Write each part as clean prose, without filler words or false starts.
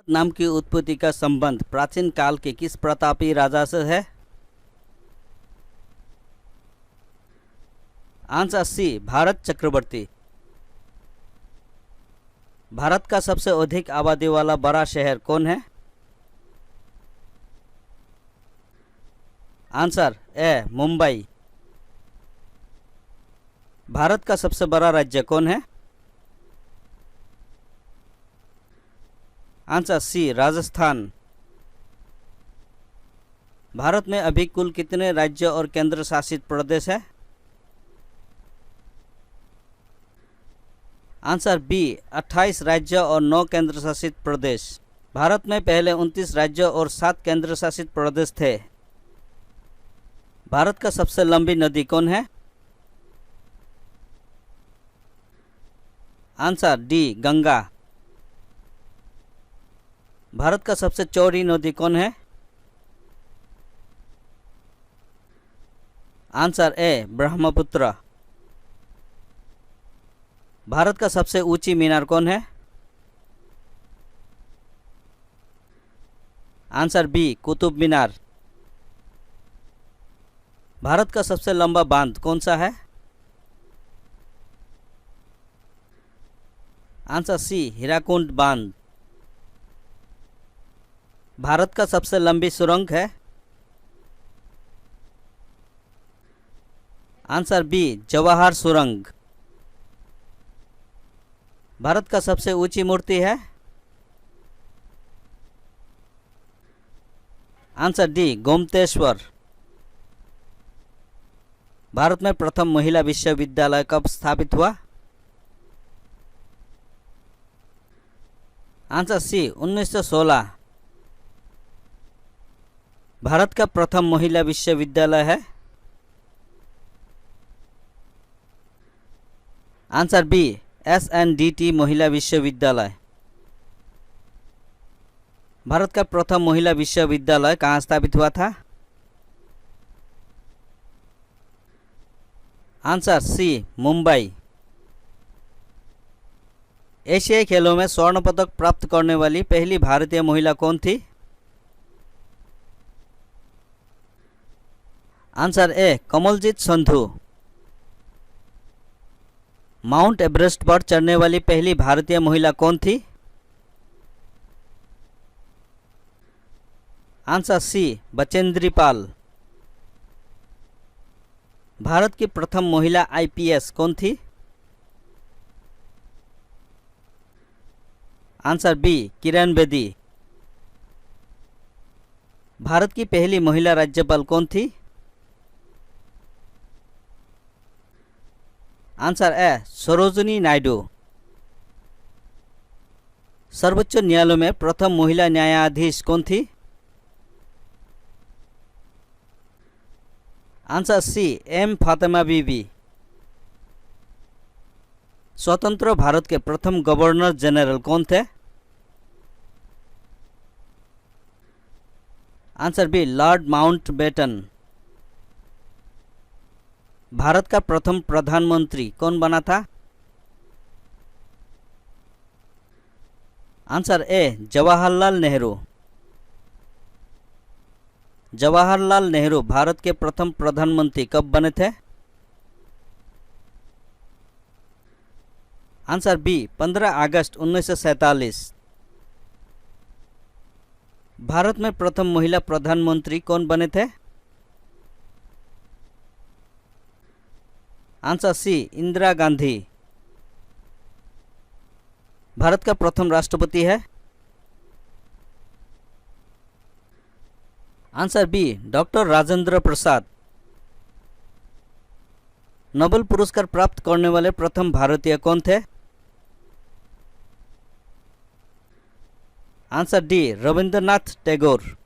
नाम की उत्पत्ति का संबंध प्राचीन काल के किस प्रतापी राजा से है? आंसर सी, भारत चक्रवर्ती। भारत का सबसे अधिक आबादी वाला बड़ा शहर कौन है? Answer A, Mumbai. भारत का सबसे बड़ा राज्य कौन है? आंसर सी, राजस्थान। भारत में अभी कुल कितने राज्य और केंद्र शासित प्रदेश है? आंसर बी, 28 राज्य और 9 केंद्र शासित प्रदेश। भारत में पहले 29 राज्य और 7 केंद्र शासित प्रदेश थे। भारत का सबसे लंबी नदी कौन है? Answer D, Ganga. भारत का सबसे चौड़ी नदी कौन है? Answer A, Brahmaputra. भारत का सबसे ऊंची मीनार कौन है? Answer B, Qutub Minar. भारत का सबसे लंबा बांध कौन सा है? आंसर सी, हीराकुंड बांध। भारत का सबसे लंबी सुरंग है? आंसर बी, जवाहर सुरंग। भारत का सबसे ऊंची मूर्ति है? Answer D, Gomateshwara. भारत में प्रथम महिला विश्वविद्यालय कब स्थापित हुआ? Answer C, 1916। भारत का प्रथम महिला विश्वविद्यालय है? आंसर बी, SNDT महिला विश्वविद्यालय। भारत का प्रथम महिला विश्वविद्यालय कहाँ स्थापित हुआ था? Answer C, Mumbai. एशियाई खेलों में स्वर्ण पदक प्राप्त करने वाली पहली भारतीय महिला कौन थी? Answer A, Kamaljeet Sandhu. Mount Everest पर चढ़ने वाली पहली भारतीय महिला कौन थी? Answer C, Bachendri Pal. भारत की प्रथम महिला IPS कौन थी? Answer B, Kiran Bedi. भारत की पहली महिला राज्यपाल कौन थी? Answer A, Sarojini Naidu. सर्वोच्च न्यायालय में प्रथम महिला न्यायाधीश कौन थी? Answer C, M Fatima Bibi. स्वतंत्र भारत के प्रथम गवर्नर जनरल कौन थे? Answer B, Lord Mountbatten. Bharat का प्रथम प्रधानमंत्री कौन बना था? Answer A, Jawaharlal Nehru. जवाहरलाल नेहरू भारत के प्रथम प्रधानमंत्री कब बने थे? आंसर बी, 15 अगस्त 1947। भारत में प्रथम महिला प्रधानमंत्री कौन बने थे? Answer C, Indira Gandhi. भारत का प्रथम राष्ट्रपति है? Answer B, doctor Rajendra Prasad. Nobel पुरस्कार प्राप्त करने वाले प्रथम भारतीय कौन थे? Answer D, Rabindranath Tagore.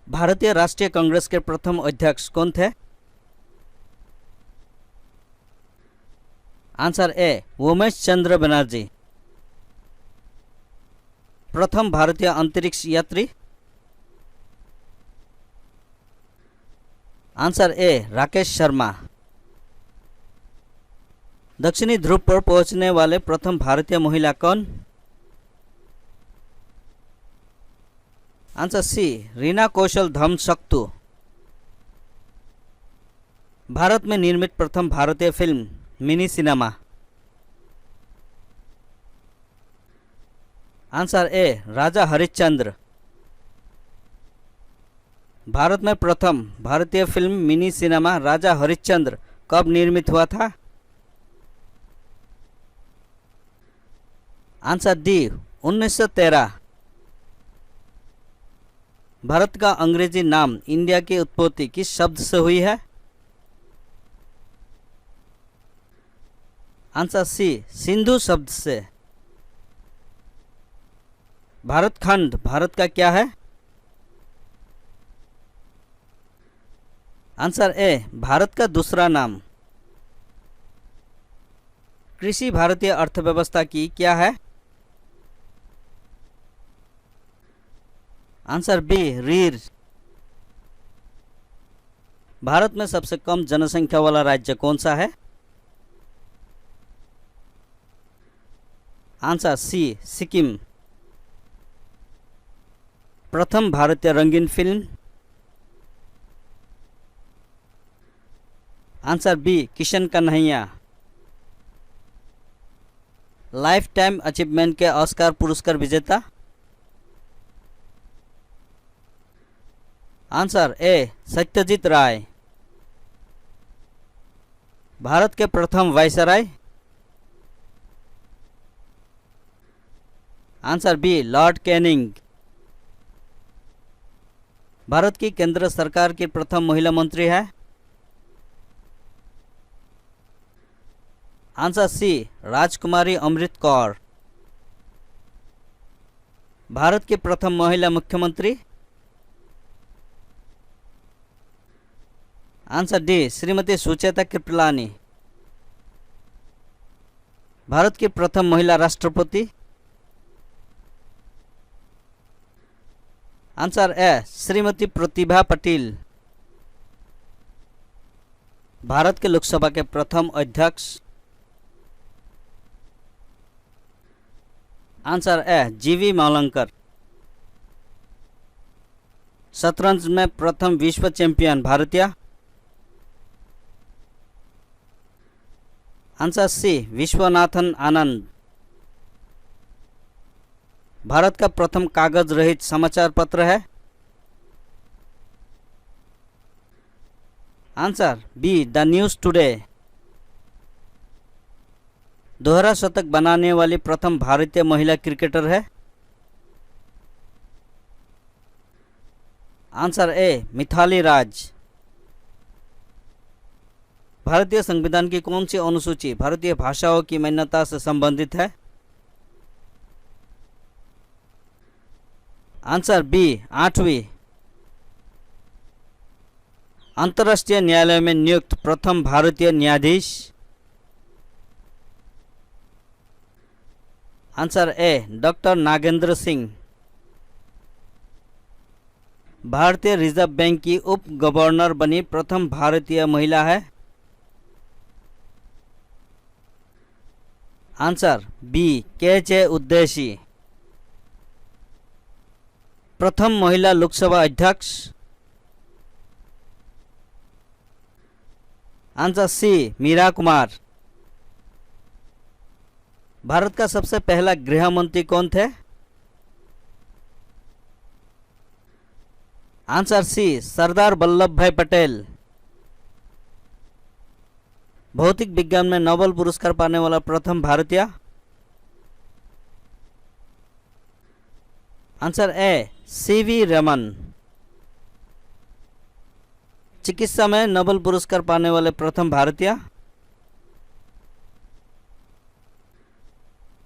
भारतीय राष्ट्रीय कांग्रेस के प्रथम अध्यक्ष कौन थे? Answer A, Umesh Chandra Banerjee. प्रथम भारतीय अंतरिक्ष यात्री? Answer A, Rakesh Sharma. दक्षिणी ध्रुव पर पहुंचने वाले प्रथम भारतीय महिला कौन? Answer C Reena Kaushal Dharmshaktu. भारत में निर्मित प्रथम भारतीय film mini cinema. Answer A Raja Harishchandra. Bharat में प्रथम भारतीय film mini cinema Raja Harishchandra कब निर्मित हुआ था? Answer D 1913। भारत का अंग्रेजी नाम इंडिया की उत्पत्ति किस शब्द से हुई है? आंसर सी सिंधु शब्द से। भारत खंड भारत का क्या है? आंसर ए भारत का दूसरा नाम। कृषि भारतीय अर्थव्यवस्था की क्या है? आंसर बी रीढ़। भारत में सबसे कम जनसंख्या वाला राज्य कौन सा है? Answer C Sikkim. प्रथम भारतीय रंगीन फिल्म। Answer B Kishan Kanhaiya. Lifetime achievement के ऑस्कार पुरस्कार विजेता। Answer A Satyajit Ray. भारत के प्रथम viceroy. Answer B Lord Canning. Bharat की केंद्र सरकार की प्रथम महिला मंत्री है। आंसर सी राजकुमारी अमृत कौर। भारत की प्रथम महिला मुख्यमंत्री। Answer D Shrimati Sucheta Kripalani. भारत की प्रथम महिला राष्ट्रपति। Answer A Shrimati Pratibha Patil. भारत के लोकसभा के प्रथम अध्यक्ष। आंसर ए जीवी मावलंकर। शतरंज में प्रथम विश्व चैंपियन भारतीय। आंसर सी विश्वनाथन आनंद। भारत का प्रथम कागज रहित समाचार पत्र है। Answer be the news today. दोहरा शतक बनाने वाली प्रथम भारतीय महिला क्रिकेटर है। Answer A Mithali Raj. भारतीय संविधान की कौन सी अनुसूची भारतीय भाषाओं की मान्यता से संबंधित है? आंसर बी 8वीं। अंतर्राष्ट्रीय न्यायालय में नियुक्त प्रथम भारतीय न्यायाधीश। Answer A doctor Nagendra Singh. भारतीय रिजर्व बैंक की उप गवर्नर बनी प्रथम भारतीय महिला है। आंसर बी के उद्देशी। प्रथम महिला लोकसभा अध्यक्ष। Answer C Meira Kumar. भारत का सबसे पहला गृह मंत्री कौन थे? आंसर सी सरदार वल्लभ भाई पटेल। भौतिक विज्ञान में नोबेल पुरस्कार पाने वाला प्रथम भारतीय। Answer A C V Raman. चिकित्सा में नोबेल पुरस्कार पाने वाले प्रथम भारतीय।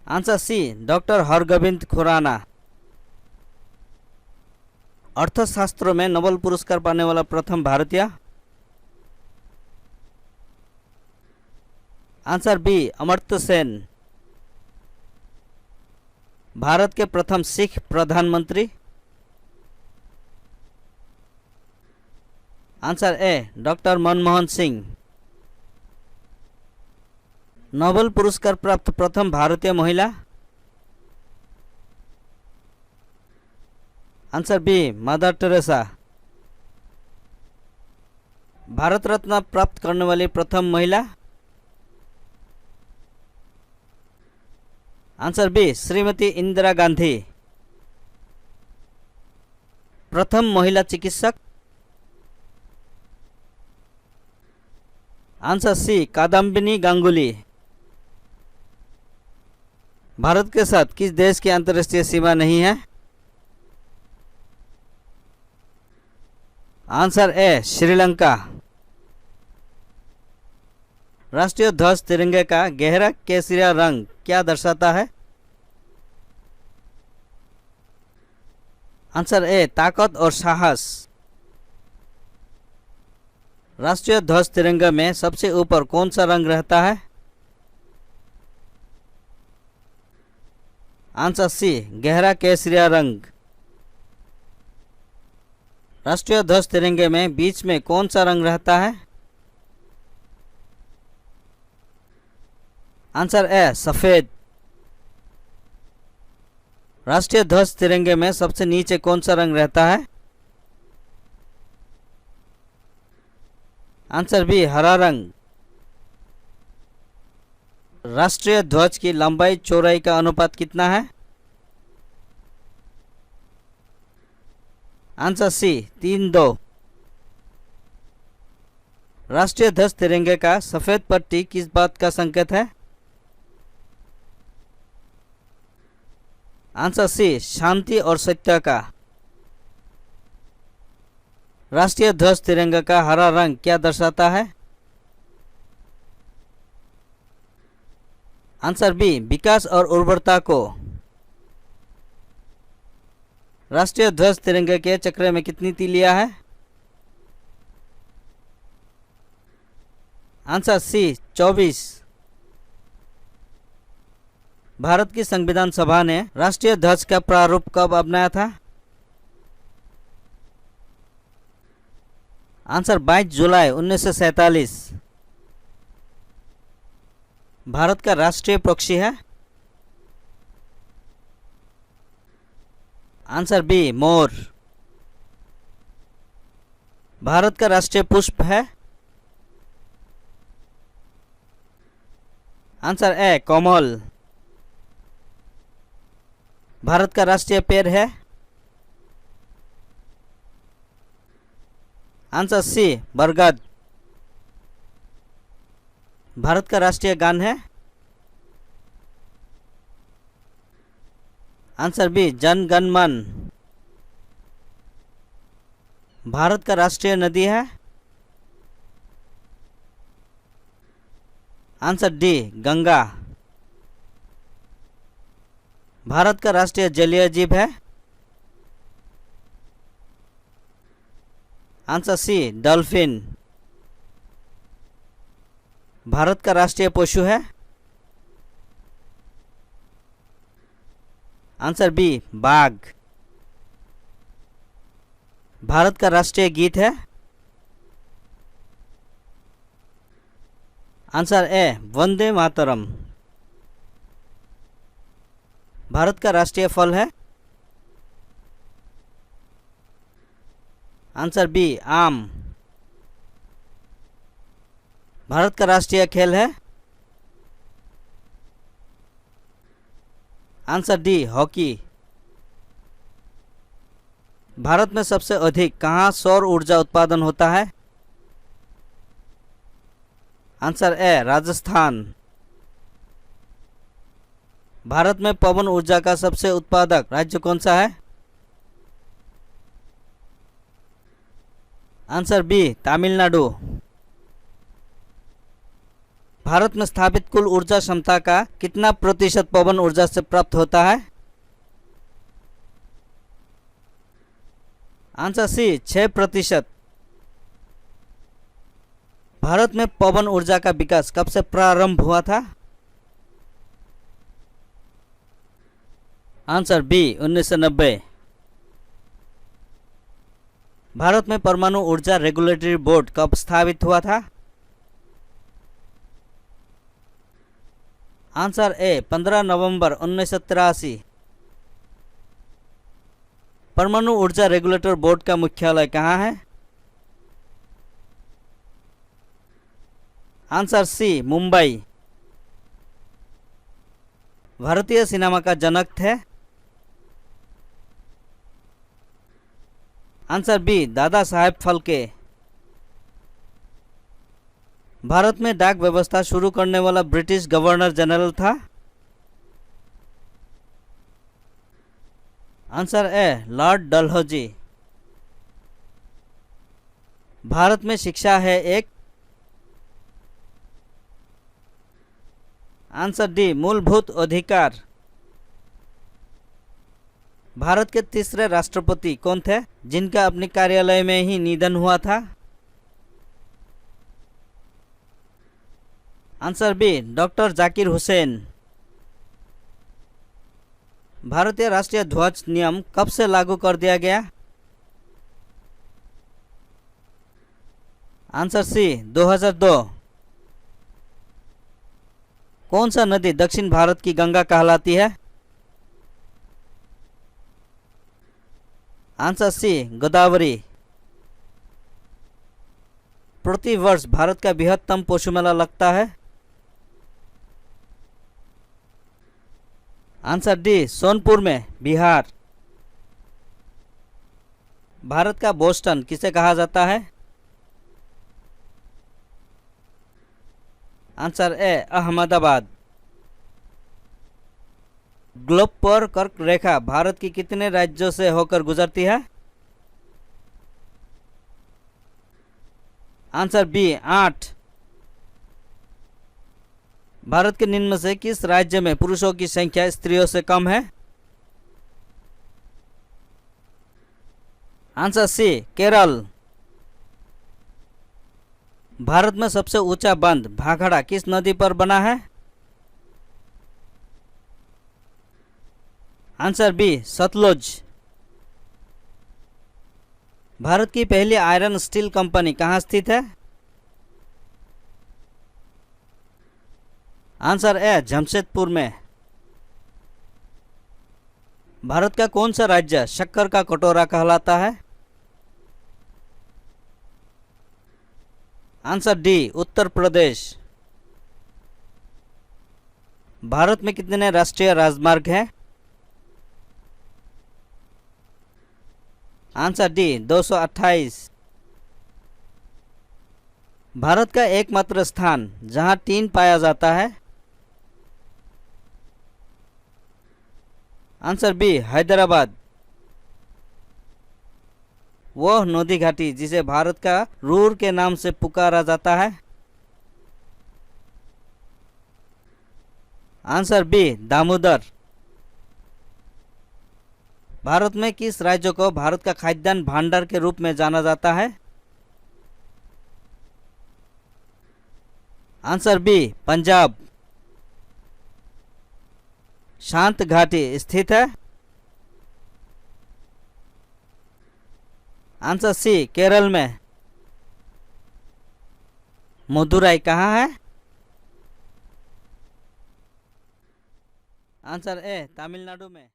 Answer C doctor Hargobind Khorana. अर्थशास्त्र में नोबेल पुरस्कार पाने वाला प्रथम भारतीय। Answer B Amartya Sen. भारत के प्रथम सिख प्रधानमंत्री। Answer A doctor Manmohan Singh. Nobel पुरस्कार प्राप्त प्रथम भारतीय महिला। Answer B Mother Teresa. Bharat Ratna प्राप्त करने वाली प्रथम महिला। Answer B Shrimati Indira Gandhi. प्रथम महिला चिकित्सक। आंसर सी कादम्बिनी गांगुली। भारत के साथ किस देश की अंतर्राष्ट्रीय सीमा नहीं है? Answer A Sri Lanka. राष्ट्रीय ध्वज तिरंगे का गहरा केसरिया रंग क्या दर्शाता है? आंसर ए ताकत और साहस। राष्ट्रीय ध्वज तिरंगे में सबसे ऊपर कौन सा रंग रहता है? आंसर सी गहरा केसरिया रंग। राष्ट्रीय ध्वज तिरंगे में बीच में कौन सा रंग रहता है? आंसर ए सफेद। राष्ट्रीय ध्वज तिरंगे में सबसे नीचे कौन सा रंग रहता है? आंसर बी हरा रंग। राष्ट्रीय ध्वज की लंबाई चौड़ाई का अनुपात कितना है? Answer C 3:2। राष्ट्रीय ध्वज तिरंगे का सफेद पट्टी किस बात का संकेत है? आंसर सी शांति और सत्य का। राष्ट्रीय ध्वज तिरंगे का हरा रंग क्या दर्शाता है? आंसर बी विकास और उर्वरता को। राष्ट्रीय ध्वज तिरंगे के चक्र में कितनी तीलियां है? आंसर सी 24। भारत की संविधान सभा ने राष्ट्रीय ध्वज का प्रारूप कब अपनाया था? आंसर 22 जुलाई 1947। भारत का राष्ट्रीय पक्षी है? Answer be more. भारत का राष्ट्रीय पुष्प है? आंसर ए कमल। भारत का राष्ट्रीय पेड़ है? आंसर सी बरगद। भारत का राष्ट्रीय गान है? आंसर बी जन गण मन। भारत का राष्ट्रीय नदी है? Answer D Ganga. भारत का राष्ट्रीय जलीय जीव है? आंसर सी डॉल्फिन। भारत का राष्ट्रीय पशु है? आंसर बी बाघ। भारत का राष्ट्रीय गीत है? Answer A Vande Mataram. भारत का राष्ट्रीय फल है? आंसर बी आम। भारत का राष्ट्रीय खेल है? Answer D hockey. भारत में सबसे अधिक कहाँ सौर ऊर्जा उत्पादन होता है? Answer A Rajasthan. भारत में पवन ऊर्जा का सबसे उत्पादक राज्य कौन सा है? Answer B Tamil Nadu. भारत में स्थापित कुल ऊर्जा क्षमता का कितना प्रतिशत पवन ऊर्जा से प्राप्त होता है? आंसर सी 6%। भारत में पवन ऊर्जा का विकास कब से प्रारंभ हुआ था? Answer B 1990। भारत में परमाणु ऊर्जा रेगुलेटरी बोर्ड कब स्थापित हुआ था? आंसर ए 15 नवंबर 1983। परमाणु ऊर्जा रेगुलेटर बोर्ड का मुख्यालय कहाँ है? Answer C, Mumbai. भारतीय सिनेमा का जनक थे? Answer B, Dada Saheb Phalke. भारत में डाक व्यवस्था शुरू करने वाला ब्रिटिश गवर्नर जनरल था? आंसर ए, लॉर्ड डलहौजी। भारत में शिक्षा है एक? आंसर डी, मूलभूत अधिकार। भारत के तीसरे राष्ट्रपति कौन थे जिनका अपने कार्यालय में ही निधन हुआ था? Answer B, doctor Zakir Hussain. भारतीय राष्ट्रीय ध्वज नियम कब से लागू कर दिया गया? Answer C, 2002। कौन सा नदी दक्षिण भारत की गंगा कहलाती है? Answer C, Godavari. प्रति वर्ष भारत का बृहत्तम पशु मेला लगता है? आंसर डी, सोनपुर में, बिहार। भारत का बोस्टन किसे कहा जाता है? Answer A, Ahmedabad. ग्लोब पर कर्क रेखा भारत की कितने राज्यों से होकर गुजरती है? Answer B, 8। भारत के निम्न में से किस राज्य में पुरुषों की संख्या स्त्रियों से कम है? आंसर सी, केरल। भारत में सबसे ऊंचा बांध भाखड़ा किस नदी पर बना है? Answer B, Sutlej. भारत की पहली आयरन स्टील कंपनी कहाँ स्थित है? आंसर ए, जमशेदपुर में। भारत का कौन सा राज्य शक्कर का कटोरा कहलाता है? Answer D, Uttar Pradesh. भारत में कितने राष्ट्रीय राजमार्ग हैं? Answer D, 228। भारत का एकमात्र स्थान जहां टीन पाया जाता है? Answer B, Hyderabad. वह नदी घाटी जिसे भारत का रूर के नाम से पुकारा जाता है? Answer B, Damodar. भारत में किस राज्य को भारत का खाद्यान्न भांडार के रूप में जाना जाता है? Answer B, Punjab. शांत घाटी स्थित है? आंसर सी, केरल में। मदुराई कहाँ है? आंसर ए, तमिलनाडु में।